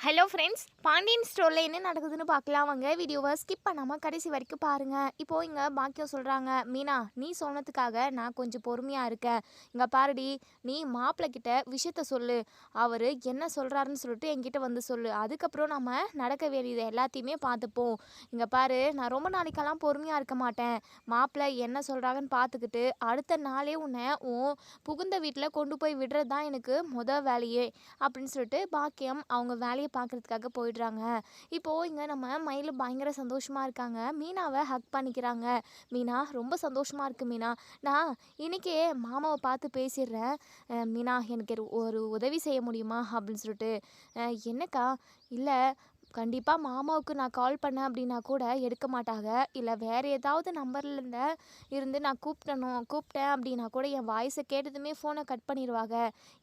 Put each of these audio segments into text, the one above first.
Hello friends, Pandian ஸ்டோரில் என்ன நடக்குதுன்னு பார்க்கலாம் வாங்க. வீடியோவை ஸ்கிப் பண்ணாமல் கடைசி வரைக்கும் பாருங்கள். இப்போது இங்கே பாக்கியம் சொல்கிறாங்க, மீனா நீ சொன்னதுக்காக நான் கொஞ்சம் பொறுமையாக இருக்கேன். இங்கே பாருடி, நீ மாப்பிள்ளைக்கிட்ட விஷயத்த சொல்லு, அவர் என்ன சொல்கிறாருன்னு சொல்லிட்டு என்கிட்ட வந்து சொல்லு. அதுக்கப்புறம் நம்ம நடக்க வேண்டியது எல்லாத்தையுமே பார்த்துப்போம். இங்கே பாரு, நான் ரொம்ப நாளைக்கெல்லாம் பொறுமையாக இருக்க மாட்டேன். மாப்பிள்ளை என்ன சொல்கிறாங்கன்னு பார்த்துக்கிட்டு அடுத்த நாளே உன்னை புகுந்த வீட்டில் கொண்டு போய் விடுறது தான் எனக்கு வேலையே அப்படின்னு சொல்லிட்டு பாக்கியம் அவங்க வேலையை பார்க்குறதுக்காக போயிடுறாங்க. இப்போது இங்கே நம்ம மயில் பயங்கர சந்தோஷமாக இருக்காங்க. மீனாவை ஹக் பண்ணிக்கிறாங்க. மீனா ரொம்ப சந்தோஷமாக இருக்குது மீனா, நான் இன்றைக்கே மாமாவை பார்த்து பேசிடுறேன். மீனா எனக்கு ஒரு உதவி செய்ய முடியுமா அப்படின்னு சொல்லிட்டு. என்னக்கா? இல்லை, கண்டிப்பாக மாமாவுக்கு நான் கால் பண்ணேன் அப்படின்னா கூட எடுக்க மாட்டாங்க. இல்லை வேறு ஏதாவது நம்பர்லேருந்து இருந்து நான் கூப்பிட்டேன் அப்படின்னா கூட என் வாய்ஸை கேட்டதுமே ஃபோனை கட் பண்ணிடுவாங்க.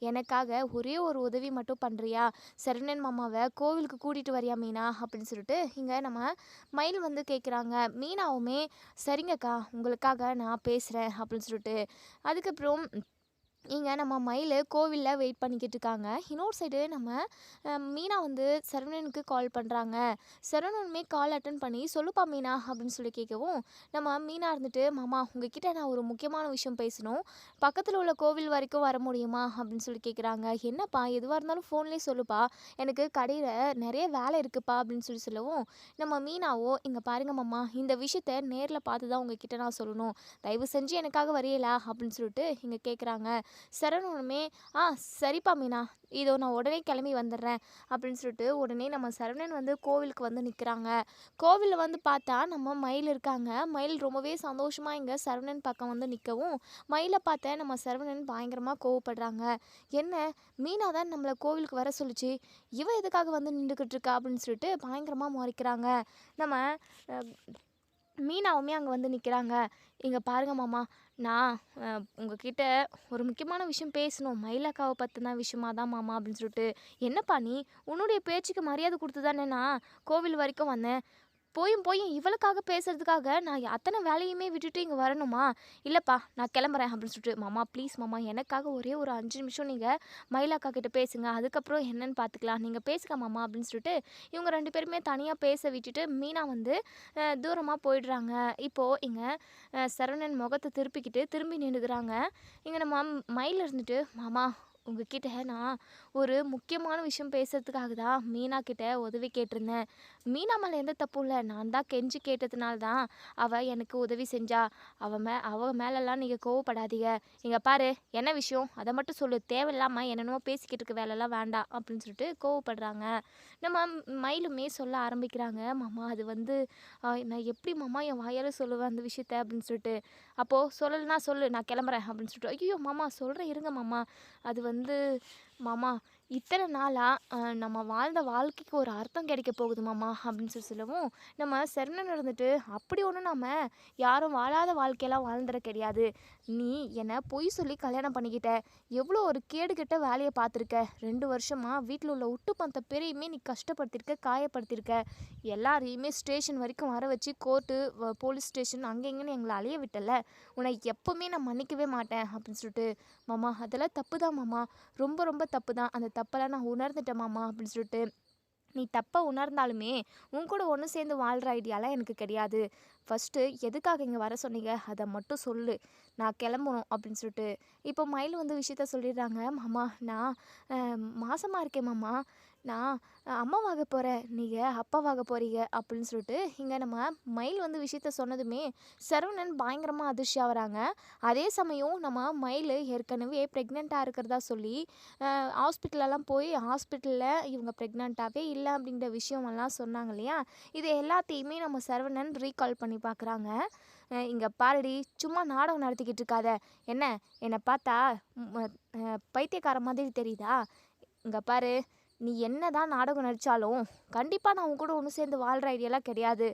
எனக்காக ஒரே ஒரு உதவி மட்டும் பண்ணுறியா? சரவணன் மாமாவை கோவிலுக்கு கூட்டிகிட்டு வரியா மீனா அப்படின்னு சொல்லிட்டு இங்கே நம்ம மயில் வந்து கேட்குறாங்க. மீனாவுமே சரிங்கக்கா, உங்களுக்காக நான் பேசுகிறேன் அப்படின்னு சொல்லிட்டு. அதுக்கப்புறம் இங்கே நம்ம மயில் கோவிலில் வெயிட் பண்ணிக்கிட்டு இருக்காங்க. இன்னொரு சைடு நம்ம மீனா வந்து சரவணனுக்கு கால் பண்ணுறாங்க. சரவணனுமே கால் அட்டன் பண்ணி சொல்லுப்பா மீனா அப்படின்னு சொல்லி கேட்கவும், நம்ம மீனா இருந்துட்டு, மாமா உங்ககிட்ட நான் ஒரு முக்கியமான விஷயம் பேசணும், பக்கத்தில் உள்ள கோவில் வரைக்கும் வர முடியுமா அப்படின்னு சொல்லி கேட்குறாங்க. என்னப்பா, எதுவாக இருந்தாலும் ஃபோன்லேயே சொல்லுப்பா, எனக்கு கடையில் நிறைய வேலை இருக்குப்பா அப்படின்னு சொல்லவும், நம்ம மீனாவோ இங்கே பாருங்க மாமா, இந்த விஷயத்த நேரில் பார்த்து தான் உங்ககிட்ட நான் சொல்லணும், தயவு செஞ்சு எனக்காக வரையலா அப்படின்னு சொல்லிட்டு இங்கே கேட்குறாங்க. சரவணனுமே சரிப்பா மீனா, இதோ நான் உடனே கிளம்பி வந்துடுறேன் அப்படின்னு சொல்லிட்டு உடனே நம்ம சரவணன் வந்து கோவிலுக்கு வந்து நிற்கிறாங்க. கோவிலில் வந்து பார்த்தா நம்ம மயில் இருக்காங்க. மயில் ரொம்பவே சந்தோஷமாக இங்கே சரவணன் பக்கம் வந்து நிற்கவும், மயிலை பார்த்த நம்ம சரவணன் பயங்கரமாக கோவப்படுறாங்க. என்ன, மீனா தான் நம்மளை கோவிலுக்கு வர சொல்லிச்சு, இவ எதுக்காக வந்து நின்றுக்கிட்டு இருக்கா அப்படின்னு சொல்லிட்டு பயங்கரமாக முறைக்கிறாங்க. நம்ம மீனாவுமே அங்கே வந்து நிற்கிறாங்க. இங்கே பாருங்க மாமா, நான் உங்ககிட்ட ஒரு முக்கியமான விஷயம் பேசணும், மயிலக்காவை பற்றின விஷயமா தான் மாமா அப்படின்னு சொல்லிட்டு. என்னப்பா நீ, உன்னுடைய பேச்சுக்கு மரியாதை கொடுத்து தானே நான் கோவில் வரைக்கும் வந்தேன். போயும் இவளுக்காக பேசுறதுக்காக நான் அத்தனை வேலையுமே விட்டுட்டு இங்கே வரணுமா? இல்லைப்பா, நான் கிளம்புறேன் அப்படின்னு சொல்லிட்டு. மாமா ப்ளீஸ் மாமா, எனக்காக ஒரே ஒரு 5 நிமிஷம் நீங்கள் மயிலாக்கா கிட்ட பேசுங்க, அதுக்கப்புறம் என்னன்னு பார்த்துக்கலாம், நீங்கள் பேசுங்க மாமா அப்படின்னு சொல்லிட்டு இவங்க 2 பேருமே தனியாக பேச விட்டுட்டு மீனா வந்து தூரமாக போயிடுறாங்க. இப்போது இங்கே சரவணன் முகத்தை திரும்பி நின்றுக்கிறாங்க. இங்கே நம்ம மயில் இருந்துட்டு, மாமா உங்ககிட்ட நான் ஒரு முக்கியமான விஷயம் பேசுறதுக்காக தான் மீனா கிட்ட உதவி கேட்டிருந்தேன். மீனா மேலே எந்த தப்பும் இல்லை, நான் தான் கெஞ்சி கேட்டதுனால தான் அவள் எனக்கு உதவி செஞ்சா. அவள் மேலெல்லாம் நீங்கள் கோவப்படாதீங்க. இங்கே பாரு, என்ன விஷயம் அதை மட்டும் சொல்லு, தேவையில்லாமல் என்னென்னமோ பேசிக்கிட்டு இருக்க வேலைலாம் வேண்டாம் அப்படின்னு சொல்லிட்டு கோவப்படுறாங்க. நம்ம மயிலுமே சொல்ல ஆரம்பிக்கிறாங்க. மாமா அது வந்து நான் எப்படி மாமா என் வாயால் சொல்லுவேன் அந்த விஷயத்த அப்படின்னு சொல்லிட்டு. அப்போது சொல்லலைன்னா சொல்லு, நான் கிளம்புறேன் அப்படின்னு சொல்லிட்டு. ஐயோ மாமா சொல்கிறேன் இருங்க மாமா, அது வந்து மாமா இத்தனை நாளாக நம்ம வாழ்ந்த வாழ்க்கைக்கு ஒரு அர்த்தம் கிடைக்க போகுது மாமா அப்படின்னு சொல்லவும், நம்ம சரவணன் இருந்துட்டு, அப்படி ஒன்றும் நம்ம யாரும் வாழாத வாழ்க்கையெல்லாம் வாழ்ந்துட கிடையாது. நீ என்னை பொய் சொல்லி கல்யாணம் பண்ணிக்கிட்ட, எவ்வளோ ஒரு கேடுகெட்ட வேலையை பார்த்துருக்க, 2 வருஷமாக வீட்டில் உள்ள ஒட்டுமொத்த பேரையுமே நீ கஷ்டப்படுத்திருக்க, காயப்படுத்திருக்க, எல்லாரையுமே ஸ்டேஷன் வரைக்கும் வர வச்சு கோர்ட்டு போலீஸ் ஸ்டேஷன் அங்கே இங்கேன்னு எங்களை அலைய விட்டல, உன்னை எப்போவுமே நான் மன்னிக்கவே மாட்டேன் அப்படின்னு சொல்லிட்டு. மாமா அதெல்லாம் தப்பு தான் மாமா, ரொம்ப ரொம்ப தப்பு தான், அந்த தப்பெல்லாம் நான் உணர்ந்துட்டேன் மாமா அப்படின்னு சொல்லிட்டு. நீ தப்பை உணர்ந்தாலுமே உன் கூட ஒன்று சேர்ந்து வாழ்கிற ஐடியாலாம் எனக்கு கிடையாது. ஃபஸ்ட்டு எதுக்காக இங்கே வர சொன்னீங்க அதை மட்டும் சொல்லு, நான் கிளம்பணும் அப்படின்னு சொல்லிட்டு. இப்போ மயில் வந்து விஷயத்த சொல்லிடுறாங்க. மாமா நான் மாசமாக இருக்கேன் மாமா, நான் அம்மாவாக போகிறேன், நீங்கள் அப்பாவாக போகிறீங்க அப்படின்னு சொல்லிட்டு. இங்கே நம்ம மயில் வந்து விஷயத்த சொன்னதுமே சரவணன் பயங்கரமாக அதிர்ச்சி ஆகிறாங்க. அதே சமயம் நம்ம மயில் ஏற்கனவே ப்ரெக்னெண்ட்டாக இருக்கிறதா சொல்லி ஹாஸ்பிட்டலெல்லாம் போய் ஹாஸ்பிட்டலில் இவங்க ப்ரெக்னெண்ட்டாகவே இல்லை அப்படிங்கிற விஷயமெல்லாம் சொன்னாங்க இல்லையா, இது எல்லாத்தையுமே நம்ம சரவணன் ரீகால் பண்ணி பார்க்குறாங்க. இங்கே பாருடி, சும்மா நாடகம் நடத்திக்கிட்டு இருக்காத, என்ன என்னை பார்த்தா பைத்தியக்கார மாதிரி தெரியுதா? இங்கே பாரு, நீ என்ன தான் நாடகம் நடித்தாலும் கண்டிப்பாக நான் உன் கூட ஒன்று சேர்ந்து வாழ்கிற ஐடியாலாம் கிடையாது.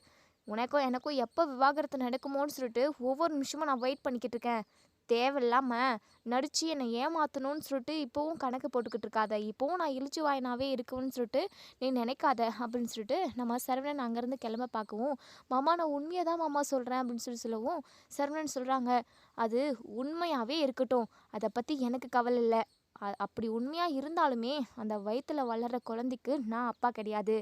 உனக்கும் எனக்கும் எப்போ விவாகரத்து நடக்குமோன்னு சொல்லிட்டு ஒவ்வொரு நிமிஷமும் நான் வெயிட் பண்ணிக்கிட்டு இருக்கேன். தேவையில்லாமல் நடித்து என்னை ஏமாற்றணும்னு சொல்லிட்டு இப்போவும் கணக்கு போட்டுக்கிட்டு இருக்காத, இப்போவும் நான் இழிச்சு வாயினாவே இருக்குன்னு சொல்லிட்டு நீ நினைக்காத அப்படின்னு சொல்லிட்டு நம்ம சரவணன் அங்கேருந்து கிளம்ப பார்க்கவும், மாமா நான் உண்மையை தான் மாமா சொல்கிறேன் அப்படின்னு சொல்லவும், சரவணன் சொல்கிறாங்க, அது உண்மையாகவே இருக்கட்டும், அதை பற்றி எனக்கு கவலை இல்லை, அப்படி உண்மையாக இருந்தாலுமே அந்த வயிற்றில் வளர்கிற குழந்தைக்கு நான் அப்பா கிடையாது.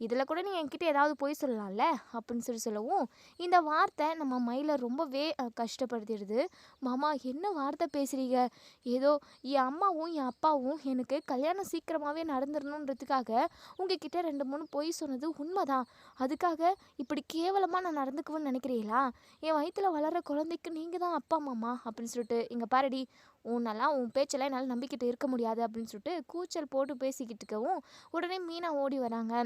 இதில் கூட நீ என்கிட்ட ஏதாவது பொய் சொல்லலாம்ல அப்படின்னு சொல்லவும் இந்த வார்த்தை நம்ம மயிலை ரொம்பவே கஷ்டப்படுத்திடுது. மாமா என்ன வார்த்தை பேசுகிறீங்க? ஏதோ என் அம்மாவும் என் அப்பாவும் எனக்கு கல்யாணம் சீக்கிரமாகவே நடந்துடணுன்றதுக்காக உங்ககிட்ட 2 3 பொய் சொன்னது உண்மைதான். அதுக்காக இப்படி கேவலமாக நான் நடந்துக்குவேன்னு நினைக்கிறீங்களா? என் வயிற்றில் வளர்கிற குழந்தைக்கு நீங்கள் தான் அப்பா மாமா அப்படின்னு சொல்லிட்டு, இங்கே பாருடி, உன் பேச்செல்லாம் என்னால் நம்பிக்கிட்டு இருக்க முடியாது அப்படின்னு சொல்லிட்டு கூச்சல் போட்டு பேசிக்கிட்டு இருக்கவும் உடனே மீனா ஓடி வராங்க.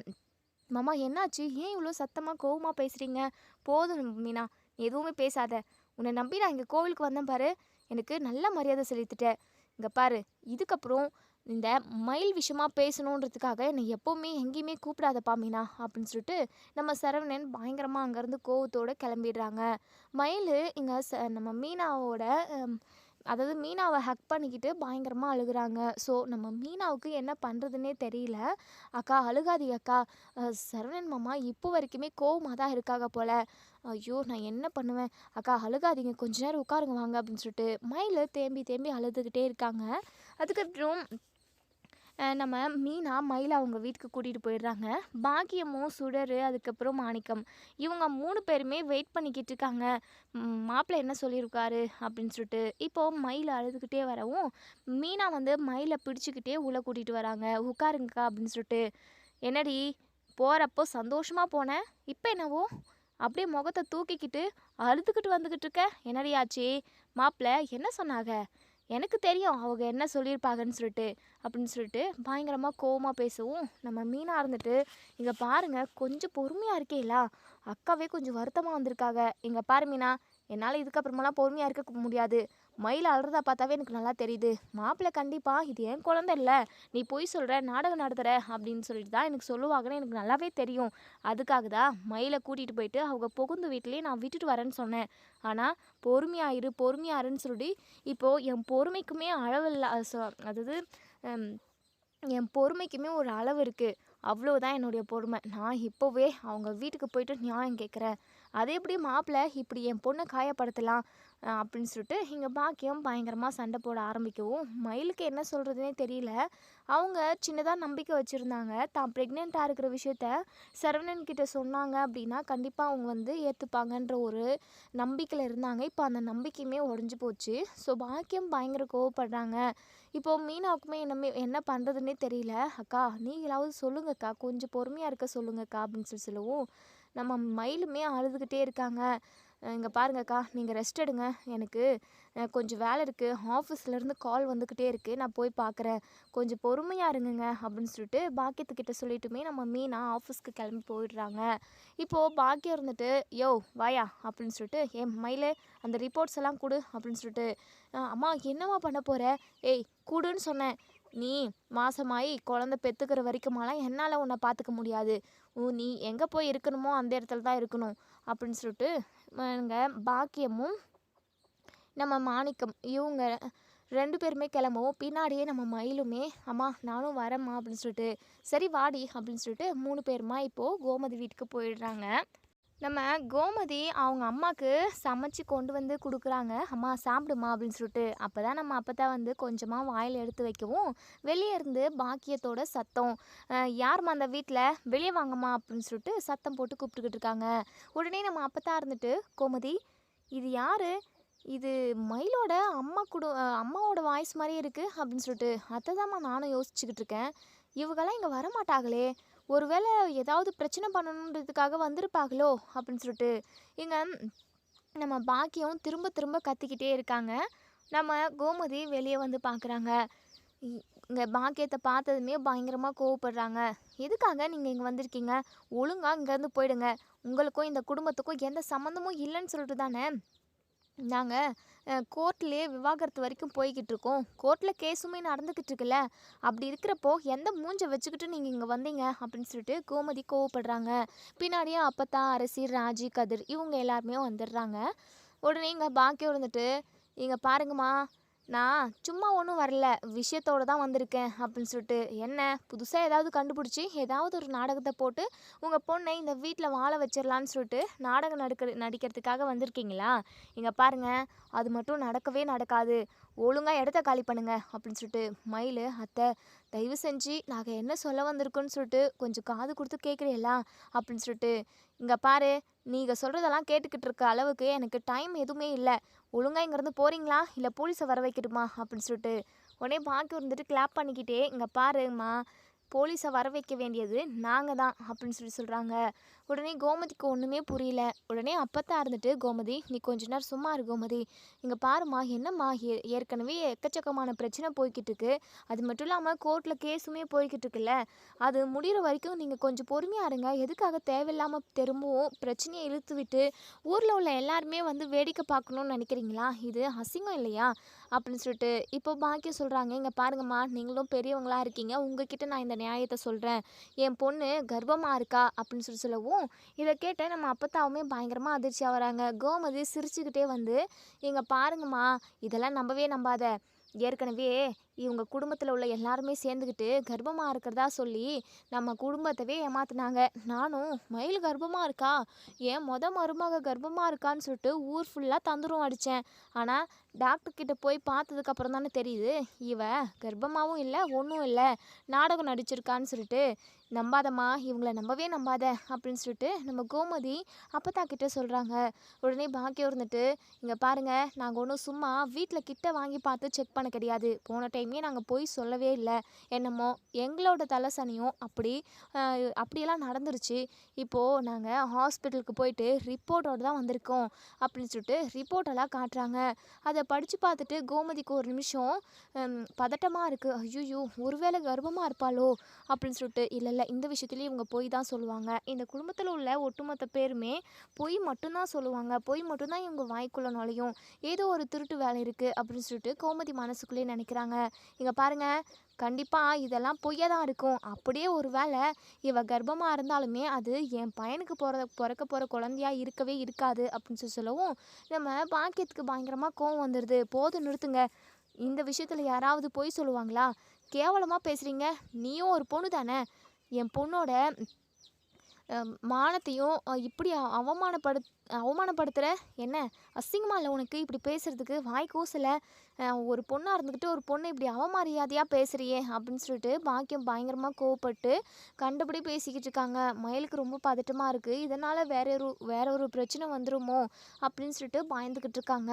மாமா என்னாச்சு? ஏன் இவ்வளோ சத்தமாக கோவமாக பேசுகிறீங்க? போதும் மீனா, நீ எதுவுமே பேசாத. உன்னை நம்பி நான் இங்கே கோவிலுக்கு வந்தேன் பாரு, எனக்கு நல்ல மரியாதை செலுத்திட்டேன். இங்கே பாரு, இதுக்கப்புறம் இந்த மயில் விஷயமா பேசணுன்றதுக்காக என்னை எப்போவுமே எங்கேயுமே கூப்பிடாதப்பா மீனா அப்படின்னு சொல்லிட்டு நம்ம சரவணன் பயங்கரமாக அங்கேருந்து கோவத்தோடு கிளம்பிடுறாங்க. மயில் இங்கே நம்ம மீனாவோட அதாவது மீனாவை ஹக் பண்ணிக்கிட்டு பயங்கரமாக அழுகுறாங்க. ஸோ நம்ம மீனாவுக்கு என்ன பண்ணுறதுன்னே தெரியல. அக்கா அழுகாதீங்க அக்கா, சரவணன் மாமா இப்போ வரைக்குமே கோவமாக தான் இருக்காங்க போல். ஐயோ நான் என்ன பண்ணுவேன்? அக்கா அழுகாதீங்க, கொஞ்ச நேரம் உட்காருங்க வாங்க அப்படின்னு சொல்லிட்டு மயில் தேம்பி தேம்பி அழுதுகிட்டே இருக்காங்க. அதுக்கப்புறம் நம்ம மீனா மயிலை அவங்க வீட்டுக்கு கூட்டிகிட்டு போயிடுறாங்க. பாக்கியமும் சுடர் அதுக்கப்புறம் மாணிக்கம் இவங்க 3 பேருமே வெயிட் பண்ணிக்கிட்டு இருக்காங்க. மாப்பிள்ளை என்ன சொல்லியிருக்காரு அப்படின்னு சொல்லிட்டு. இப்போது மயில் அழுதுகிட்டே வரவும் மீனா வந்து மயிலை பிடிச்சிக்கிட்டே உள்ளே கூட்டிகிட்டு வராங்க. உட்காருங்கக்கா அப்படின்னு சொல்லிட்டு. என்னடி போகிறப்போ சந்தோஷமாக போனேன், இப்போ என்னவோ அப்படியே முகத்தை தூக்கிக்கிட்டு அழுதுகிட்டு வந்துக்கிட்டு இருக்க, என்னடி ஆச்சு? மாப்பிள்ளை என்ன சொன்னாங்க? எனக்கு தெரியும் அவங்க என்ன சொல்லியிருப்பாங்கன்னு சொல்லிட்டு அப்படின்னு சொல்லிட்டு பயங்கரமாக கோவமாக பேசவும் நம்ம மீனா இருந்துட்டு, இங்கே பாருங்க கொஞ்சம் பொறுமையாக இருக்கேலா, அக்காவே கொஞ்சம் வருத்தமாக வந்திருக்காங்க. இங்கே பாரு மீனா, என்னால் இதுக்கப்புறமெல்லாம் பொறுமையாக இருக்க முடியாது. மயில் அழுறதா பார்த்தாவே எனக்கு நல்லா தெரியுது. மாப்பிள்ளை கண்டிப்பாக இது என் குழந்தை இல்லை, நீ பொய் சொல்கிற, நாடகம் நடத்துகிற அப்படின்னு சொல்லிட்டு தான் எனக்கு சொல்லுவாங்கன்னு எனக்கு நல்லாவே தெரியும். அதுக்காக தான் மயிலை கூட்டிகிட்டு போயிட்டு அவங்க புகுந்து வீட்டிலேயே நான் விட்டுட்டு வரேன்னு சொன்னேன். ஆனால் பொறுமையாருன்னு சொல்லி இப்போது என் பொறுமைக்குமே அளவில்ல, அதாவது என் பொறுமைக்குமே ஒரு அளவு இருக்குது. அவ்வளோதான் என்னுடைய பொறுமை. நான் இப்போவே அவங்க வீட்டுக்கு போயிட்டு நியாயம் கேட்குறேன். அதே எப்படி மாப்பிள்ளை இப்படி என் பொண்ணை காயப்படுத்தலாம் அப்படின்னு சொல்லிட்டு இங்கே பாக்கியம் பயங்கரமாக சண்டை போட ஆரம்பிக்கவும் மயிலுக்கு என்ன சொல்கிறதுனே தெரியல. அவங்க சின்னதாக நம்பிக்கை வச்சுருந்தாங்க. தான் ப்ரெக்னெண்ட்டாக இருக்கிற விஷயத்த சரவணன் கிட்ட சொன்னாங்க அப்படின்னா கண்டிப்பாக அவங்க வந்து ஏற்றுப்பாங்கன்ற ஒரு நம்பிக்கையில் இருந்தாங்க. இப்போ அந்த நம்பிக்கையுமே உடஞ்சி போச்சு. ஸோ பாக்கியம் பயங்கர கோவப்படுறாங்க. இப்போது மீனாவுக்குமே என்ன பண்ணுறதுன்னே தெரியல. அக்கா நீங்களாவது சொல்லுங்கக்கா, கொஞ்சம் பொறுமையாக இருக்க சொல்லுங்கக்கா அப்படின்னு சொல்லவும் நம்ம மயிலுமே அழுதுகிட்டே இருக்காங்க. இங்கே பாருங்கக்கா, நீங்கள் ரெஸ்ட் எடுங்க, எனக்கு கொஞ்சம் வேலை இருக்குது, ஆஃபீஸ்லேருந்து கால் வந்துக்கிட்டே இருக்குது, நான் போய் பார்க்குறேன், கொஞ்சம் பொறுமையாக இருங்குங்க அப்படின்னு சொல்லிட்டு பாக்கியத்துக்கிட்ட சொல்லிட்டுமே நம்ம மீனா ஆஃபீஸ்க்கு கிளம்பி போயிடுறாங்க. இப்போது பாக்கியம் இருந்துட்டு, யோ வாயா அப்படின்னு சொல்லிட்டு, மயிலே அந்த ரிப்போர்ட்ஸ் எல்லாம் கொடு அப்படின்னு சொல்லிட்டு, அம்மா என்னம்மா பண்ண போகிற? ஏய் கூடுன்னு சொன்னேன். நீ மாசமாயி குழந்தை பெற்றுக்கிற வரைக்குமாலாம் என்னால் உன்னை பார்த்துக்க முடியாது. நீ எங்கே போய் இருக்கணுமோ அந்த இடத்துல தான் இருக்கணும் அப்படின்னு சொல்லிட்டு இங்கே பாக்கியமும் நம்ம மாணிக்கம் இவங்க 2 பேருமே கிளம்பவும் பின்னாடியே நம்ம மயிலுமே அம்மா நானும் வரேம்மா அப்படின்னு சொல்லிட்டு, சரி வாடி அப்படின்னு சொல்லிட்டு 3 பேருமா இப்போது கோமதி வீட்டுக்கு போயிடுறாங்க. நம்ம கோமதி அவங்க அம்மாவுக்கு சமைச்சு கொண்டு வந்து கொடுக்குறாங்க. அம்மா சாப்பிடுமா அப்படின்னு சொல்லிட்டு. அப்போ தான் நம்ம அப்போ வந்து கொஞ்சமாக வாயில் எடுத்து வைக்கவும் வெளியே இருந்து பாக்கியத்தோட சத்தம், யாரும்மா அந்த வீட்டில், வெளியே வாங்கம்மா அப்படின்னு சொல்லிட்டு சத்தம் போட்டு கூப்பிட்டுக்கிட்டு இருக்காங்க. உடனே நம்ம அப்போ இருந்துட்டு, கோமதி இது யார்? இது மயிலோட அம்மாவோட வாய்ஸ் மாதிரியே இருக்குது அப்படின்னு சொல்லிட்டு, அதை தான்மா நானும் யோசிச்சுக்கிட்டு இருக்கேன். இவங்கெல்லாம் இங்கே வரமாட்டாங்களே, ஒருவேளை ஏதாவது பிரச்சனை பண்ணணுன்றதுக்காக வந்திருப்பாங்களோ அப்படின்னு சொல்லிட்டு இங்கே நம்ம பாக்கியம் திரும்ப திரும்ப கத்திக்கிட்டே இருக்காங்க. நம்ம கோமதி வெளியே வந்து பார்க்குறாங்க. இங்கே பாக்கியத்தை பார்த்ததுமே பயங்கரமாக கோவப்படுறாங்க. எதுக்காக நீங்கள் இங்கே வந்திருக்கீங்க? ஒழுங்காக இங்கேருந்து போயிடுங்க. உங்களுக்கும் இந்த குடும்பத்துக்கும் எந்த சம்மந்தமும் இல்லைன்னு சொல்லிட்டு தானே நாங்கள் கோர்ட்லேயே விவாகரத்து வரைக்கும் போய்கிட்டு இருக்கோம். கோர்ட்டில் கேஸுமே நடந்துக்கிட்டு இருக்குல்ல, அப்படி இருக்கிறப்போ எந்த மூஞ்சை வச்சுக்கிட்டு நீங்கள் இங்கே வந்தீங்க அப்படின்னு சொல்லிட்டு கோமதி கோவப்படுறாங்க. பின்னாடியே அப்பத்தா, அரசி, ராஜி, கதிர் இவங்க எல்லாருமே வந்துடுறாங்க. உடனே இங்கே பாக்கியம் இருந்துட்டு, இங்கே பாருங்கம்மா, நான் சும்மா ஒன்றும் வரல, விஷயத்தோடு தான் வந்திருக்கேன் அப்படின்னு சொல்லிட்டு, என்ன புதுசாக ஏதாவது கண்டுபிடிச்சி ஏதாவது ஒரு நாடகத்தை போட்டு உங்கள் பொண்ணை இந்த வீட்டில் வாழ வச்சிடலான்னு சொல்லிட்டு நாடகம் நடிக்கிறதுக்காக வந்திருக்கீங்களா? இங்கே பாருங்கள், அது மட்டும் நடக்கவே நடக்காது. ஒழுங்காக இடத்த காலி பண்ணுங்க அப்படின்னு சொல்லிட்டு மயில், அத்தை தயவு செஞ்சு நாங்கள் என்ன சொல்ல வந்திருக்கோன்னு சொல்லிட்டு கொஞ்சம் காது கொடுத்து கேட்குறீங்களா அப்படின்னு சொல்லிட்டு, இங்கே பாரு, நீங்கள் சொல்கிறதெல்லாம் கேட்டுக்கிட்டு இருக்க அளவுக்கு எனக்கு டைம் எதுவுமே இல்லை. ஒழுங்காக இங்கேருந்து போகிறீங்களா இல்லை போலீஸை வர வைக்கட்டுமா அப்படின்னு சொல்லிட்டு உடனே பாக்கி இருந்துட்டு கிளாப் பண்ணிக்கிட்டே, இங்கே பாரும்மா, போலீஸை வர வைக்க வேண்டியது நாங்கள் தான் அப்படின்னு சொல்கிறாங்க. உடனே கோமதிக்கு ஒன்றுமே புரியல. உடனே அப்பத்தான் இருந்துட்டு, கோமதி நீ கொஞ்ச நேரம் சும்மா இரு கோமதி, இங்கே பாரும்மா, என்னம்மா ஏற்கனவே எக்கச்சக்கமான பிரச்சனை போய்கிட்டு இருக்கு. அது மட்டும் இல்லாமல் கோர்ட்டில் கேஸுமே போய்கிட்டு இருக்குல்ல, அது முடிகிற வரைக்கும் நீங்கள் கொஞ்சம் பொறுமையாக இருங்க. எதுக்காக தேவையில்லாமல் திரும்பவும் பிரச்சனையை இழுத்து விட்டு ஊரில் உள்ள எல்லாருமே வந்து வேடிக்கை பார்க்கணுன்னு நினைக்கிறீங்களா? இது அசிங்கம் இல்லையா அப்படின்னு சொல்லிட்டு இப்போ பாக்கியம் சொல்கிறாங்க. இங்கே பாருங்கம்மா, நீங்களும் பெரியவங்களா இருக்கீங்க, உங்ககிட்ட நான் இந்த நியாயத்தை சொல்கிறேன். என் பொண்ணு கர்ப்பமாக இருக்கா அப்படின்னு சொல்லவும், இதை கேட்ட நம்ம அப்பத்தாவுமே பயங்கரமாக அதிர்ச்சி ஆகுறாங்க. கோமதி சிரிச்சுக்கிட்டே வந்து, இங்கே பாருங்கம்மா, இதெல்லாம் நம்பவே நம்பாத. ஏற்கனவே இவங்க குடும்பத்தில் உள்ள எல்லாருமே சேர்ந்துக்கிட்டு கர்ப்பமாக இருக்கிறதா சொல்லி நம்ம குடும்பத்தவே ஏமாத்துனாங்க. நானும் மயில் கர்ப்பமாக இருக்கா, ஏன் மருமக கர்ப்பமாக இருக்கான்னு சொல்லிட்டு ஊர் ஃபுல்லாக தந்துரும் அடித்தேன். ஆனால் டாக்டர்கிட்ட போய் பார்த்ததுக்கப்புறம் தானே தெரியுது, இவ கர்ப்பமாகவும் இல்லை ஒன்றும் இல்லை, நாடகம் நடிச்சிருக்கான்னு சொல்லிட்டு. நம்பாதம்மா, இவங்கள நம்பவே நம்பாத அப்படின்னு சொல்லிட்டு நம்ம கோமதி அப்பத்தா கிட்ட சொல்கிறாங்க. உடனே பாக்கியம் இருந்துட்டு, இங்கே பாருங்கள், நாங்கள் ஒன்றும் சும்மா வீட்டில் கிட்ட வாங்கி பார்த்து செக் பண்ண கிடையாது. போன டைமே நாங்கள் போய் சொல்லவே இல்லை. என்னமோ எங்களோட தலை சனியும் அப்படியெல்லாம் நடந்துருச்சு. இப்போது நாங்கள் ஹாஸ்பிட்டலுக்கு போயிட்டு ரிப்போர்ட்டோடு தான் வந்திருக்கோம் அப்படின்னு சொல்லிட்டு ரிப்போர்ட்டெல்லாம் காட்டுறாங்க. அதை படித்து பார்த்துட்டு கோமதிக்கு ஒரு நிமிஷம் பதட்டமாக இருக்குது. ஐயோ, ஒருவேளை கர்ப்பமாக இருப்பாளோ அப்படின்னு சொல்லிட்டு. இல்லை இல்லை, இந்த விஷயத்துலேயும் இவங்க பொய் தான் சொல்லுவாங்க. இந்த குடும்பத்தில் உள்ள ஒட்டுமொத்த பேருமே பொய் மட்டும்தான் சொல்லுவாங்க. பொய் மட்டும்தான் இவங்க வாய்க்குள்ள நுழையும். ஏதோ ஒரு திருட்டு வேலை இருக்குது அப்படின்னு சொல்லிட்டு கோமதி மனசுக்குள்ளேயே நினைக்கிறாங்க. இங்கே பாருங்கள், கண்டிப்பாக இதெல்லாம் பொய்யாக தான் இருக்கும். அப்படியே ஒரு வேளை இவ கர்ப்பமாக இருந்தாலுமே அது என் பையனுக்கு பிறக்க போகிற குழந்தையா இருக்கவே இருக்காது அப்படின்னு சொல்லவும், நம்ம பாக்கியத்துக்கு பயங்கரமாக கோவம் வந்துடுது. போதும் நிறுத்துங்க, இந்த விஷயத்தில் யாராவது பொய் சொல்லுவாங்களா? கேவலமாக பேசுகிறீங்க. நீயும் ஒரு பொண்ணு தானே, என் பொண்ணோட மானத்தையும் இப்படி அவமானப்படுத்துகிற, என்ன அசிங்கமாக இல்லை உனக்கு இப்படி பேசுகிறதுக்கு? வாய் கூசலை. ஒரு பொண்ணாக இருந்துக்கிட்டு ஒரு பொண்ணை இப்படி அவமரியாதையாக பேசுகிறியே அப்படின்னு சொல்லிட்டு பாக்கியம் பயங்கரமாக கோவப்பட்டு கண்டபடி பேசிக்கிட்டு இருக்காங்க. மயிலுக்கு ரொம்ப பதட்டமாக இருக்குது. இதனால் வேற ஒரு பிரச்சனை வந்துருமோ அப்படின்னு சொல்லிட்டு பயந்துக்கிட்டு இருக்காங்க.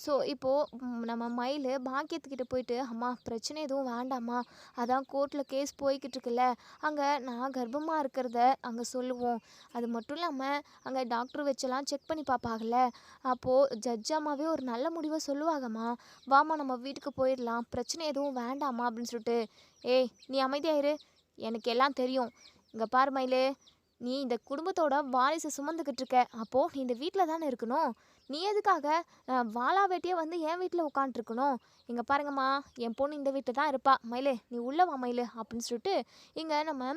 ஸோ இப்போது நம்ம மயில் பாக்கியத்துக்கிட்ட போயிட்டு, அம்மா பிரச்சனை எதுவும் வேண்டாம்மா, அதான் கோர்ட்டில் கேஸ் போய்கிட்டு இருக்குல்ல, அங்கே நான் கர்ப்பமாக இருக்கிறத அங்கே சொல்லுவோம். அது மட்டும் இல்லாமல் அங்கே டாக்டர் வச்செல்லாம் செக் பண்ணி பார்ப்பாங்கல்ல, அப்போது ஜட்ஜ் அம்மாவே ஒரு நல்ல முடிவை சொல்லுவாங்கம்மா. வாமா நம்ம வீட்டுக்கு போயிடலாம், பிரச்சனை எதுவும் வேண்டாமா அப்படின்னு சொல்லிட்டு. ஏய் நீ அமைதியாயிரு, எனக்கு எல்லாம் தெரியும். இங்கே பாரு மயிலு, நீ இந்த குடும்பத்தோட வாரிசை சுமந்துக்கிட்டு இருக்க, அப்போது நீ இந்த வீட்டில் தானே இருக்கணும். நீ எதுக்காக வாளா வெட்டியே வந்து என் வீட்டில் உட்காண்ட்ருக்கணும்? இங்கே பாருங்கம்மா, என் பொண்ணு இந்த வீட்டில் தான் இருப்பா. மயிலு நீ உள்ளே வா மயிலு அப்படின்னு சொல்லிட்டு இங்கே நம்ம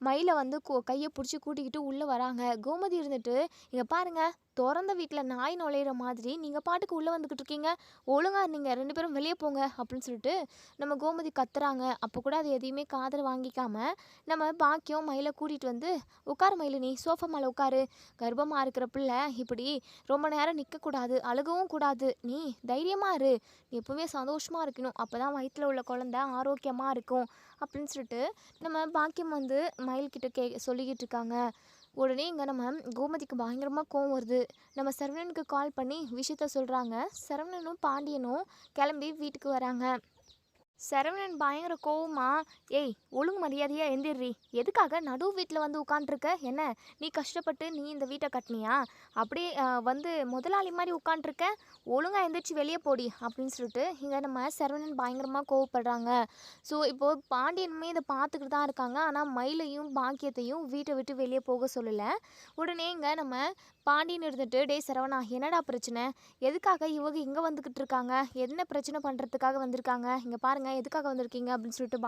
மயிலை வந்து கையை பிடிச்சி கூட்டிக்கிட்டு உள்ளே வராங்க. கோமதி இருந்துட்டு, இங்கே பாருங்கள், திறந்த வீட்டில் நாய் நுழையிற மாதிரி நீங்கள் பாட்டுக்கு உள்ளே வந்துக்கிட்டு இருக்கீங்க, ஒழுங்காக நீங்கள் 2 பேரும் வெளியே போங்க அப்படின்னு சொல்லிட்டு நம்ம கோமதி கத்துறாங்க. அப்போ கூட அது எதையுமே காதில் வாங்கிக்காமல் நம்ம பாக்கியம் மயிலை கூட்டிகிட்டு வந்து, உட்காரு மயிலு, நீ சோஃபா மேலே உட்காரு, கர்ப்பமாக இருக்கிற பிள்ளை இப்படி ரொம்ப நேரம் நிற்கக்கூடாது, அழுகவும் கூடாது, நீ தைரியமாக இரு, நீ எப்பவுமே சந்தோஷமாக இருக்கணும், அப்போ தான் வயிற்றில் உள்ள குழந்தை ஆரோக்கியமாக இருக்கும் அப்படின்னு சொல்லிட்டு நம்ம பாக்கியம் வந்து மயில்கிட்ட சொல்லிக்கிட்டு இருக்காங்க. உடனே இங்கே நம்ம கோமதிக்கு பயங்கரமாக கோவம் வருது. நம்ம சரவணனுக்கு கால் பண்ணி விஷயத்த சொல்கிறாங்க. சரவணனும் பாண்டியனும் கிளம்பி வீட்டுக்கு வராங்க. சரவணன் பயங்கர கோவமா, ஏய் ஒழுங்கு மரியாதையாக எந்திர்றி, எதுக்காக நடு வீட்டில் வந்து உட்காண்ட்ருக்க? என்ன நீ கஷ்டப்பட்டு நீ இந்த வீட்டை கட்டினியா? அப்படியே வந்து முதலாளி மாதிரி உட்காண்ட்ருக்க, ஒழுங்காக எந்திரிச்சு வெளியே போடி அப்படின்னு சொல்லிட்டு இங்கே நம்ம சரவணன் பயங்கரமாக கோவப்படுறாங்க. ஸோ இப்போது பாண்டியனுமே இதை பார்த்துக்கிட்டு தான் இருக்காங்க. ஆனால் மயிலையும் பாக்கியத்தையும் வீட்டை விட்டு வெளியே போக சொல்லலை. உடனே இங்கே நம்ம பாண்டியன் இருந்துட்டு, டே சரவணா, என்னடா பிரச்சனை? எதுக்காக இவங்க இங்கே வந்துக்கிட்டு இருக்காங்க? என்ன பிரச்சனை பண்ணுறதுக்காக வந்திருக்காங்க? இங்கே பாருங்க, சொல்லுங்கள், எதுக்காக வந்திருக்கீங்க அப்படின்னு சொல்லிட்டு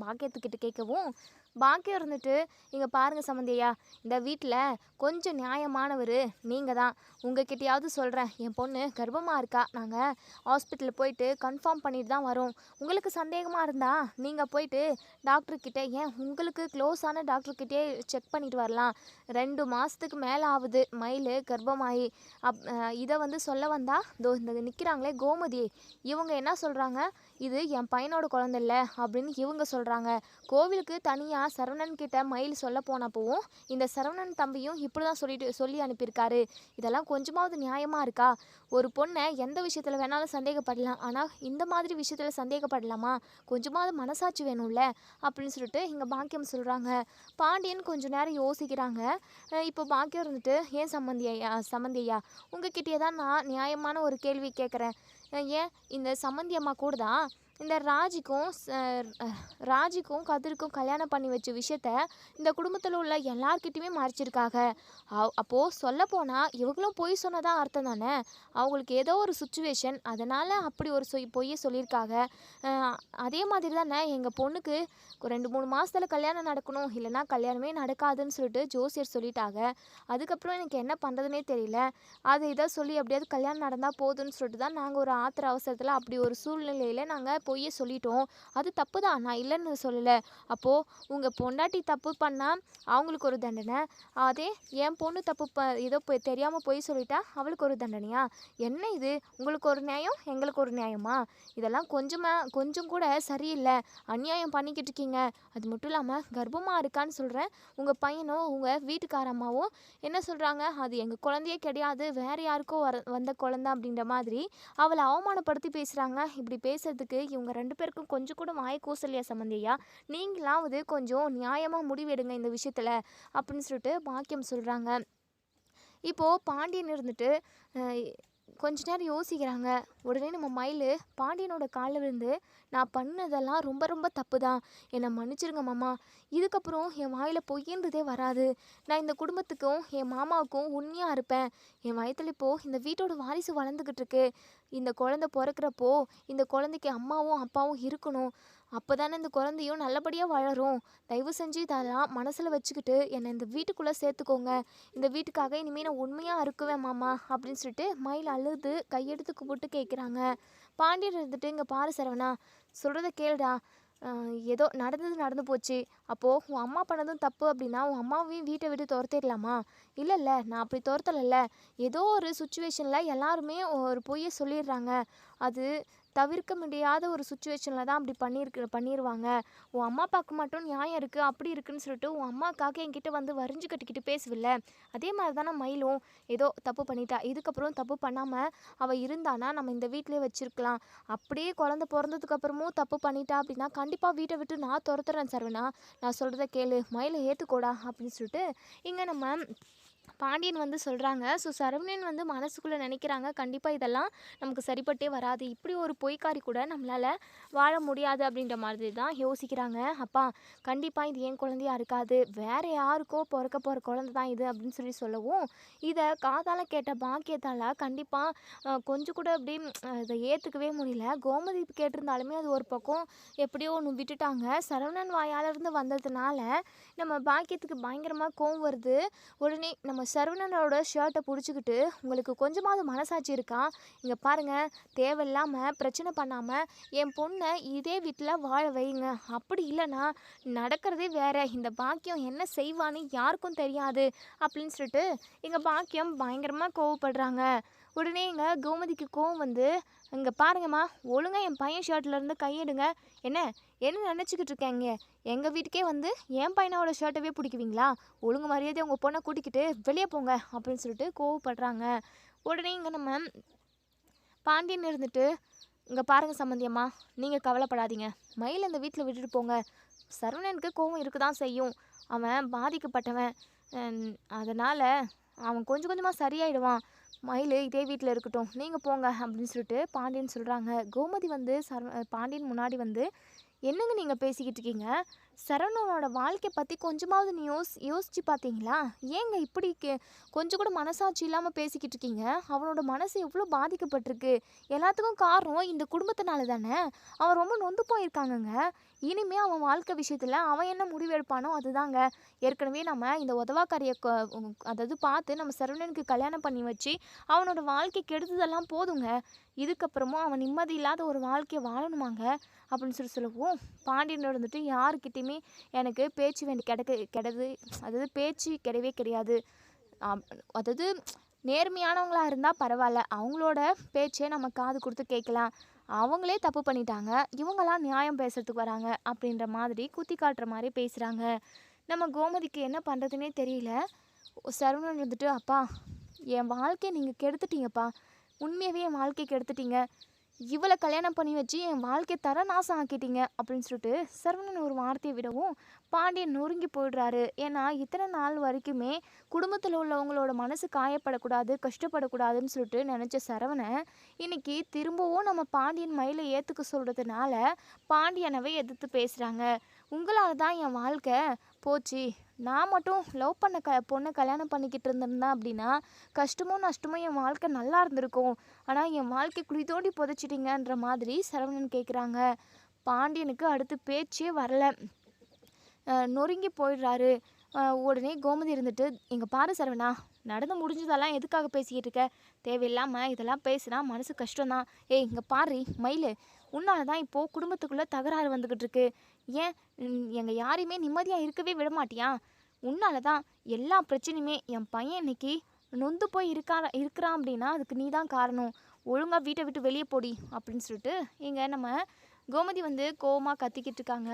பாக்கியத்துக்கிட்ட கேட்கவும், பாக்கியம் இருந்துட்டு, இங்கே பாருங்கள் சம்மந்தியா, இந்த வீட்டில் கொஞ்சம் நியாயமானவர் நீங்கள் தான். உங்ககிட்டயாவது சொல்கிறேன், என் பொண்ணு கர்ப்பமாக இருக்கா, நாங்கள் ஹாஸ்பிட்டலில் போயிட்டு கன்ஃபார்ம் பண்ணிட்டு தான் வரோம். உங்களுக்கு சந்தேகமாக இருந்தால் நீங்கள் போயிட்டு டாக்டர்கிட்ட, ஏன் உங்களுக்கு க்ளோஸான டாக்டர்கிட்டே செக் பண்ணிட்டு வரலாம். 2 மாதத்துக்கு மேலே ஆகுது மயில் கர்ப்பமாகி. இதை வந்து சொல்ல வந்தால் இந்த நிற்கிறாங்களே கோமதி, இவங்க என்ன சொல்கிறாங்க, இது என் பையனோட குழந்தை இல்லை அப்படின்னு இவங்க சொல்கிறாங்க. கோவிலுக்கு தனியாக சரவணன் கிட்ட மயில் சொல்ல போனப்பவும் இந்த சரவணன் தம்பியும் இப்படி தான் சொல்லி அனுப்பியிருக்காரு. இதெல்லாம் கொஞ்சமாவது நியாயமாக இருக்கா? ஒரு பொண்ணை எந்த விஷயத்தில் வேணாலும் சந்தேகப்படலாம், ஆனால் இந்த மாதிரி விஷயத்தில் சந்தேகப்படலாமா? கொஞ்சமாவது மனசாட்சி வேணும்ல அப்படின்னு சொல்லிட்டு இங்கே பாக்கியம் சொல்கிறாங்க. பாண்டியன் கொஞ்சம் நேரம் யோசிக்கிறாங்க. இப்போ பாக்கியம் இருந்துட்டு, ஏன் சம்மந்தியா உங்ககிட்டயே தான் நான் நியாயமான ஒரு கேள்வி கேட்குறேன். ஏன் இந்த சம்மந்தி அம்மா கூட தான் இந்த ராஜிக்கும் கதிருக்கும் கல்யாணம் பண்ணி வச்ச விஷயத்த இந்த குடும்பத்தில் உள்ள எல்லார்கிட்டையுமே மறைச்சிருக்காங்க. அப்போது சொல்லப்போனால் இவங்களும் பொய் சொன்னதான் அர்த்தம் தானே. அவங்களுக்கு ஏதோ ஒரு சுச்சுவேஷன், அதனால் அப்படி ஒரு பொய்யை சொல்லியிருக்காங்க. அதே மாதிரி தானே எங்கள் பொண்ணுக்கு 2-3 மாதத்தில் கல்யாணம் நடக்கணும், இல்லைனா கல்யாணமே நடக்காதுன்னு சொல்லிட்டு ஜோசியர் சொல்லிட்டாங்க. அதுக்கப்புறம் எனக்கு என்ன பண்ணுறதுனே தெரியல. அதை இதை சொல்லி எப்படியாவது கல்யாணம் நடந்தால் போதுன்னு சொல்லிட்டு தான் நாங்கள் ஒரு ஆத்திர அவசரத்தில் அப்படி ஒரு சூழ்நிலையில் நாங்கள் பொய்யை சொல்லிட்டோம். அது தப்பு தான், நான் இல்லைன்னு சொல்லலை. அப்போது உங்கள் பொண்டாட்டி தப்பு பண்ணால் அவங்களுக்கு ஒரு தண்டனை, அதே என் பொண்ணு தப்பு ஏதோ தெரியாமல் பொய் சொல்லிட்டா அவளுக்கு ஒரு தண்டனையா? என்ன இது, உங்களுக்கு ஒரு நியாயம் எங்களுக்கு ஒரு நியாயமா? இதெல்லாம் கொஞ்சம் கூட சரியில்லை. அநியாயம் பண்ணிக்கிட்டு இருக்கீங்க. அது மட்டும் இல்லாமல் கர்ப்பமாக இருக்கான்னு சொல்கிறேன். உங்கள் பையனும் உங்கள் வீட்டுக்காரம்மாவும் என்ன சொல்கிறாங்க, அது எங்கள் குழந்தையே கிடையாது, வேறு யாருக்கோ வந்த குழந்தை அப்படின்ற மாதிரி அவளை அவமானப்படுத்தி பேசுகிறாங்க. இப்படி பேசுறதுக்கு இவங்க 2 பேருக்கும் கொஞ்சம் கூட வாய் கூசலையா சம்மந்தியா? நீங்களாவது கொஞ்சம் நியாயமாக முடிவெடுங்க இந்த விஷயத்தில் அப்படின்னு சொல்லிட்டு பாக்கியம் சொல்கிறாங்க. இப்போது பாண்டியன் இருந்துட்டு கொஞ்ச நேரம் யோசிக்கிறாங்க. உடனே நம்ம மயில் பாண்டியனோட காலில் விழுந்து, நான் பண்ணதெல்லாம் ரொம்ப ரொம்ப தப்பு தான், என்னை மன்னிச்சிருங்க மாமா. இதுக்கப்புறம் என் வாயில் பொய்யின்றதே வராது. நான் இந்த குடும்பத்துக்கும் என் மாமாவுக்கும் உண்மையாக இருப்பேன். என் வயத்தில் இப்போது இந்த வீட்டோட வாரிசு வளர்ந்துக்கிட்டு இருக்கு. இந்த குழந்தை பிறக்கிறப்போ இந்த குழந்தைக்கு அம்மாவும் அப்பாவும் இருக்கணும். அப்போ தானே இந்த குழந்தையும் நல்லபடியாக வளரும். தயவு செஞ்சு இதெல்லாம் மனசில் வச்சுக்கிட்டு என்னை இந்த வீட்டுக்குள்ளே சேர்த்துக்கோங்க. இந்த வீட்டுக்காக இனிமேல் நான் உண்மையாக இருக்குவேன் மாமா அப்படின்னு சொல்லிட்டு மயில் அழுது கையெடுத்து கும்பிட்டு கேட்குறாங்க. பாண்டியன் இருந்துட்டு, இங்கே பாரு சரவணா, சொல்கிறத கேளுடா. ஏதோ நடந்து போச்சு. அப்போது உன் அம்மா பண்ணதும் தப்பு அப்படின்னா உன் அம்மாவையும் வீட்டை விட்டு துரத்திடலாமா? இல்லைல்ல, நான் அப்படி துரத்தலைல்ல. ஏதோ ஒரு சுச்சுவேஷனில் எல்லாருமே ஒரு பொய்யை சொல்லிடுறாங்க. அது தவிர்க்க முடியாத ஒரு சுச்சுவேஷனில் தான் அப்படி பண்ணிடுவாங்க. உன் அம்மா அப்பாவுக்கு மட்டும் நியாயம் இருக்குது, அப்படி இருக்குன்னு சொல்லிட்டு உன் அம்மாக்காக என்கிட்ட வந்து வரிஞ்சு கட்டிக்கிட்டு பேசுவில்ல. அதே மாதிரி தானே மயிலும் ஏதோ தப்பு பண்ணிட்டா. இதுக்கப்புறம் தப்பு பண்ணாமல் அவள் இருந்தானா நம்ம இந்த வீட்டிலே வச்சுருக்கலாம். அப்படியே குழந்த பிறந்ததுக்கப்புறமும் தப்பு பண்ணிட்டா அப்படின்னா கண்டிப்பாக வீட்டை விட்டு நான் துரத்துறேன் சரவணா. நான் சொல்கிறத கேளு, மயிலை ஏற்றுக்கோடா அப்படின்னு சொல்லிட்டு இங்கே நம்ம பாண்டியன் வந்து சொல்கிறாங்க. ஸோ சரவணன் வந்து மனசுக்குள்ளே நினைக்கிறாங்க, கண்டிப்பாக இதெல்லாம் நமக்கு சரிப்பட்டே வராது, இப்படி ஒரு பொய்க்காரி கூட நம்மளால் வாழ முடியாது அப்படின்ற மாதிரி தான் யோசிக்கிறாங்க. அப்பா, கண்டிப்பாக இது என் குழந்தையாக இருக்காது, வேறு யாருக்கோ பிறக்க போகிற குழந்தை தான் இது அப்படின்னு சொல்லவும், இதை காதால் கேட்ட பாக்கியத்தால் கண்டிப்பாக கொஞ்சம் கூட அப்படி இதை ஏற்றுக்கவே முடியல. கோமதி கேட்டிருந்தாலுமே அது ஒரு பக்கம் எப்படியோ ஒன்று விட்டுட்டாங்க. சரவணன் வாயாலிருந்து வந்ததுனால நம்ம பாக்கியத்துக்கு பயங்கரமாக கோவம் வருது. உடனே நம்ம சரவணனோட ஷர்ட்டை பிடிச்சிக்கிட்டு, உங்களுக்கு கொஞ்சமாவது மனசாட்சி இருக்கா? இங்கே பாருங்கள், தேவையில்லாமல் பிரச்சனை பண்ணாமல் என் பொண்ணை இதே வீட்டில் வாழ வைங்க. அப்படி இல்லைன்னா நடக்கிறதே வேற. இந்த பாக்கியம் என்ன செய்வான்னு யாருக்கும் தெரியாது அப்படின்னு சொல்லிட்டு எங்கள் பாக்கியம் பயங்கரமாக கோவப்படுறாங்க. உடனே எங்கள் கோமதிக்கு கோவம் வந்து, இங்கே பாருங்கம்மா, ஒழுங்காக என் பையன் ஷர்ட்லேருந்து கையெடுங்க. என்ன நினச்சிக்கிட்டு இருக்கேங்க? எங்கள் வீட்டுக்கே வந்து என் பையனோட ஷர்ட்டவே பிடிக்குவீங்களா? ஒழுங்கு மரியாதை உங்கள் பொண்ணை கூட்டிக்கிட்டு வெளியே போங்க அப்படின்னு சொல்லிட்டு கோவப்படுறாங்க. உடனே இங்கே நம்ம பாண்டியன் இருந்துட்டு, இங்கே பாருங்கள் சம்மந்தியம்மா, நீங்கள் கவலைப்படாதீங்க, மயில் அந்த வீட்டில் விட்டுட்டு போங்க. சரவணனுக்கு கோவம் இருக்க தான் செய்யும், அவன் பாதிக்கப்பட்டவன், அதனால் அவன் கொஞ்சம் கொஞ்சமாக சரியாயிடுவான். மயில் இதே வீட்டில் இருக்கட்டும், நீங்கள் போங்க அப்படின்னு சொல்லிட்டு பாண்டியன் சொல்கிறாங்க. கோமதி வந்து பாண்டியன் முன்னாடி வந்து, என்னங்க நீங்கள் பேசிக்கிட்டு இருக்கீங்க? சரவணனோட வாழ்க்கைய பத்தி கொஞ்சமாவது நீ யோசிச்சு பார்த்தீங்களா? ஏங்க இப்படி கொஞ்சம் கூட மனசாட்சி இல்லாம பேசிக்கிட்டு இருக்கீங்க? அவனோட மனசு எவ்வளோ பாதிக்கப்பட்டிருக்கு. எல்லாத்துக்கும் காரணம் இந்த குடும்பத்தினால தானே. அவன் ரொம்ப நொந்து போயிருக்காங்கங்க. இனிமே அவன் வாழ்க்கை விஷயத்துல அவன் என்ன முடிவு எடுப்பானோ அதுதாங்க. ஏற்கனவே நம்ம இந்த உதவாக்கரைய அதாவது பார்த்து நம்ம சரவணனுக்கு கல்யாணம் பண்ணி வச்சு, அவனோட வாழ்க்கை கெடுத்ததெல்லாம் போதுங்க. இதுக்கப்புறமும் அவன் நிம்மதி இல்லாத ஒரு வாழ்க்கைய வாழணுமாங்க? அப்படின்னு சொல்லவும், பாண்டியன் இருந்துட்டு யாருக்கிட்டயுமே எனக்கு பேச்சு வேண்டி அதாவது பேச்சு கிடையவே கிடையாது. அம் அதாவது நேர்மையானவங்களா இருந்தா பரவால்ல. அவங்களோட பேச்சே நம்ம காது குடுத்து கேட்கலாம். அவங்களே தப்பு பண்ணிட்டாங்க. இவங்கலாம் நியாயம் பேசுறதுக்கு வராங்க. அப்படின்ற மாதிரி குத்தி காட்டுற மாரி பேசுறாங்க. நம்ம கோமதிக்கு என்ன பண்றதுன்னே தெரியல. சரவணன் இருந்துட்டு, "அப்பா, என் வாழ்க்கைய நீங்க கெடுத்துட்டீங்கப்பா. உண்மையாவே என் வாழ்க்கைய கெடுத்துட்டீங்க. இவள கல்யாணம் பண்ணி வச்சு என் வாழ்க்கைய தர நாசம் ஆக்கிட்டீங்க" அப்படின்னு சொல்லிட்டு சரவணன் ஒரு வார்த்தையை விடவும் பாண்டியன் நொறுங்கி போயிடுறாரு. ஏன்னா இத்தனை நாள் வரைக்குமே குடும்பத்தில் உள்ளவங்களோட மனசு காயப்படக்கூடாது, கஷ்டப்படக்கூடாதுன்னு சொல்லிட்டு நினச்ச சரவணன் இன்னைக்கு திரும்பவும் நம்ம பாண்டியன் மயிலை ஏற்றுக்க சொல்கிறதுனால பாண்டியனவே எதிர்த்து பேசுகிறாங்க. உங்களால் தான் என் வாழ்க்கை போச்சு. நான் மட்டும் லவ் பண்ண பொண்ணை கல்யாணம் பண்ணிக்கிட்டு இருந்திருந்தேன் அப்படின்னா கஷ்டமோ நஷ்டமோ என் வாழ்க்கை நல்லா இருந்திருக்கும். ஆனால் என் வாழ்க்கை குழி தோண்டி புதைச்சிட்டிங்கன்ற மாதிரி சரவணன் கேட்குறாங்க. பாண்டியனுக்கு அடுத்து பேச்சே வரல. நொறுங்கி போயிடுறாரு. உடனே கோமதி இருந்துட்டு, "இங்கே பாரு சரவணா, நடந்து முடிஞ்சதெல்லாம் எதுக்காக பேசிக்கிட்டு இருக்க? தேவையில்லாமல் இதெல்லாம் பேசுனா மனசு கஷ்டம்தான். ஏய் இங்கே பாரு மயிலு, உன்னால தான் இப்போது குடும்பத்துக்குள்ளே தகராறு வந்துக்கிட்டு இருக்கு. ஏன் எங்கள் யாரையுமே நிம்மதியாக இருக்கவே விட மாட்டியா? உன்னால தான் எல்லா பிரச்சனையுமே. என் பையன் இன்னைக்கு நொந்து போய் இருக்கிறான் அப்படின்னா அதுக்கு நீ தான் காரணம். ஒழுங்காக வீட்டை விட்டு வெளியே போடி" அப்படின்னு சொல்லிட்டு இங்கே நம்ம கோமதி வந்து கோவமாக கத்திக்கிட்டு இருக்காங்க.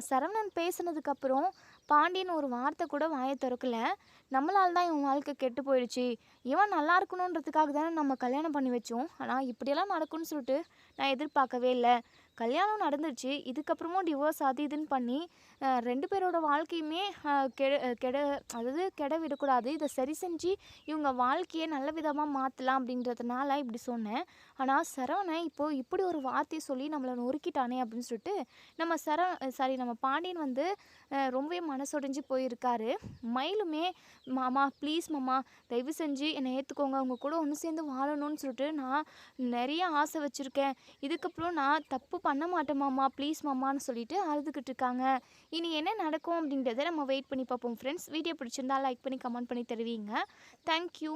சரவணன் பேசுனதுக்கப்புறம் பாண்டியன் ஒரு வார்த்தை கூட வாயை திறக்கல. நம்மளால தான் இவன் வாழ்க்கை கெட்டு போயிடுச்சு. இவன் நல்லா இருக்கணுன்றதுக்காக தானே நம்ம கல்யாணம் பண்ணி வச்சோம். ஆனால் இப்படியெல்லாம் நடக்கும்னு சொல்லிட்டு நான் எதிர்பார்க்கவே இல்லை. கல்யாணம் நடந்துருச்சு. இதுக்கப்புறமும் டிவோர்ஸ் அது இதுன்னு பண்ணி 2 பேரோட வாழ்க்கையுமே கெட கெட அதாவது கெட விடக்கூடாது. இதை சரி செஞ்சு இவங்க வாழ்க்கையை நல்ல விதமாக மாற்றலாம் அப்படின்றதுனால இப்படி சொன்னேன். ஆனால் சரவணன் இப்போது இப்படி ஒரு வார்த்தையை சொல்லி நம்மளை நொறுக்கிட்டானே அப்படின்னு சொல்லிட்டு நம்ம பாண்டியன் வந்து ரொம்பவே மனசொடைஞ்சு போயிருக்காரு. மயிலுமே, "மாமா ப்ளீஸ் மாமா, தயவு செஞ்சு என்னை ஏற்றுக்கோங்க. அவங்க கூட ஒன்று சேர்ந்து வாழணும்னு சொல்லிட்டு நான் நிறைய ஆசை வச்சுருக்கேன். இதுக்கப்புறம் நான் தப்பு பண்ண மாட்டேன் மாமா, ப்ளீஸ் மாமான்னு" சொல்லிட்டு அழுதுகிட்டு இருக்காங்க. இனி என்ன நடக்கும் அப்படின்றத நம்ம வெயிட் பண்ணி பார்ப்போம் ஃப்ரெண்ட்ஸ். வீடியோ பிடிச்சிருந்தா லைக் பண்ணி கமெண்ட் பண்ணி தருவீங்க. தேங்க்யூ.